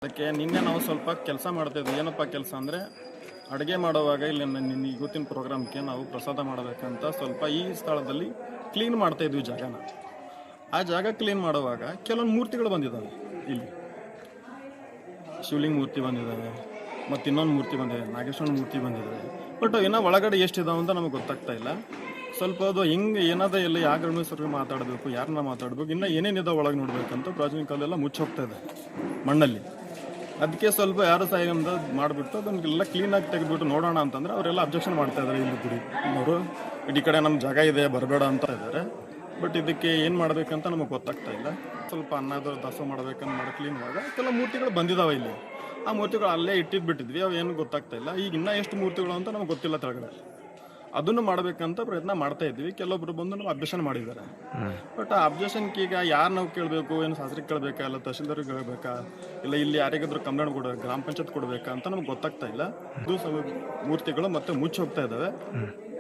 ಅದಕ್ಕೆ ನಿನ್ನೆ ನಾವು ಸ್ವಲ್ಪ ಕೆಲಸ ಮಾಡ್ತಾಯಿದ್ವಿ. ಏನಪ್ಪ ಕೆಲಸ ಅಂದರೆ ಅಡುಗೆ ಮಾಡುವಾಗ ಇಲ್ಲಿ ಇವತ್ತಿನ ಪ್ರೋಗ್ರಾಮ್ಗೆ ನಾವು ಪ್ರಸಾದ ಮಾಡಬೇಕಂತ ಸ್ವಲ್ಪ ಈ ಸ್ಥಳದಲ್ಲಿ ಕ್ಲೀನ್ ಮಾಡ್ತಾಯಿದ್ವಿ ಜಾಗನ. ಆ ಜಾಗ ಕ್ಲೀನ್ ಮಾಡುವಾಗ ಕೆಲವೊಂದು ಮೂರ್ತಿಗಳು ಬಂದಿದ್ದಾವೆ. ಇಲ್ಲಿ ಶಿವಲಿಂಗ ಮೂರ್ತಿ ಬಂದಿದ್ದಾವೆ, ಮತ್ತು ಇನ್ನೊಂದು ಮೂರ್ತಿ ಬಂದಿದೆ, ನಾಗೇಶ್ವರನ ಮೂರ್ತಿ ಬಂದಿದ್ದಾವೆ. ಬಟ್ ಇನ್ನೂ ಒಳಗಡೆ ಎಷ್ಟಿದಾವೆ ಅಂತ ನಮಗೆ ಗೊತ್ತಾಗ್ತಾ ಇಲ್ಲ. ಸ್ವಲ್ಪ ಅದು ಹಿಂಗೆ ಏನಾದ ಇಲ್ಲ ಯಾವ ಗಣೇಶ್ವರಿಗೆ ಮಾತಾಡಬೇಕು, ಯಾರನ್ನ ಮಾತಾಡಬೇಕು, ಇನ್ನೂ ಏನೇನಿದಾವೆ ಒಳಗೆ ನೋಡಬೇಕಂತ ಪ್ರಾಚೀನ ಕಾಲೆಲ್ಲ ಮುಚ್ಚೋಗ್ತಾ ಇದೆ ಮಣ್ಣಲ್ಲಿ. ಅದಕ್ಕೆ ಸ್ವಲ್ಪ ಯಾರು ಸಹಾಯದಿಂದ ಮಾಡಿಬಿಟ್ಟು ಅದನ್ನೆಲ್ಲ ಕ್ಲೀನಾಗಿ ತೆಗೆದುಬಿಟ್ಟು ನೋಡೋಣ ಅಂತಂದರೆ ಅವರೆಲ್ಲ ಅಬ್ಜೆಕ್ಷನ್ ಮಾಡ್ತಾ ಇದ್ದಾರೆ. ಇಲ್ಲಿ ಗುಡಿ ಅವರು ಈ ಕಡೆ ನಮ್ಮ ಜಾಗ ಇದೆ ಬರಬೇಡ ಅಂತ ಇದ್ದಾರೆ. ಬಟ್ ಇದಕ್ಕೆ ಏನು ಮಾಡಬೇಕಂತ ನಮಗೆ ಗೊತ್ತಾಗ್ತಾ ಇಲ್ಲ. ಸ್ವಲ್ಪ ಅನ್ನದ ದಾಸೋಹ ಮಾಡಬೇಕಂತ ಮಾಡಿ ಕ್ಲೀನ್ ಮಾಡುವಾಗ ಕೆಲವು ಮೂರ್ತಿಗಳು ಬಂದಿದ್ದಾವೆ ಇಲ್ಲಿ. ಆ ಮೂರ್ತಿಗಳು ಅಲ್ಲೇ ಇಟ್ಟಿದ್ಬಿಟ್ಟಿದ್ವಿ, ಅವು ಏನು ಗೊತ್ತಾಗ್ತಾ ಇಲ್ಲ. ಈಗ ಇನ್ನೂ ಎಷ್ಟು ಮೂರ್ತಿಗಳು ಅಂತ ನಮಗೆ ಗೊತ್ತಿಲ್ಲ ಕೆಳಗಡೆ. ಅದನ್ನು ಮಾಡಬೇಕಂತ ಪ್ರಯತ್ನ ಮಾಡ್ತಾ ಇದ್ವಿ. ಕೆಲವೊಬ್ರು ಬಂದು ನಾವು ಅಬ್ಜೆಕ್ಷನ್ ಮಾಡಿದ್ದಾರೆ. ಬಟ್ ಆ ಅಬ್ಜೆಕ್ಷನ್ಗೆ ಈಗ ಯಾರು ನಾವು ಕೇಳಬೇಕು, ಏನು ಶಾಸ್ತ್ರಿಗೆ ಕೇಳಬೇಕಾ, ಇಲ್ಲ ತಹಶೀಲ್ದಾರಿಗೆ ಕೇಳಬೇಕಾ, ಇಲ್ಲ ಇಲ್ಲಿ ಯಾರಿಗಾದ್ರೂ ಕಂಪ್ಲೇಂಟ್ ಗ್ರಾಮ ಪಂಚಾಯತ್ ಕೊಡಬೇಕಾ ಅಂತ ನಮ್ಗೆ ಗೊತ್ತಾಗ್ತಾ ಇಲ್ಲ. ಇದು ಮೂರ್ತಿಗಳು ಮತ್ತೆ ಮುಚ್ಚಿ ಹೋಗ್ತಾ ಇದ್ದಾವೆ.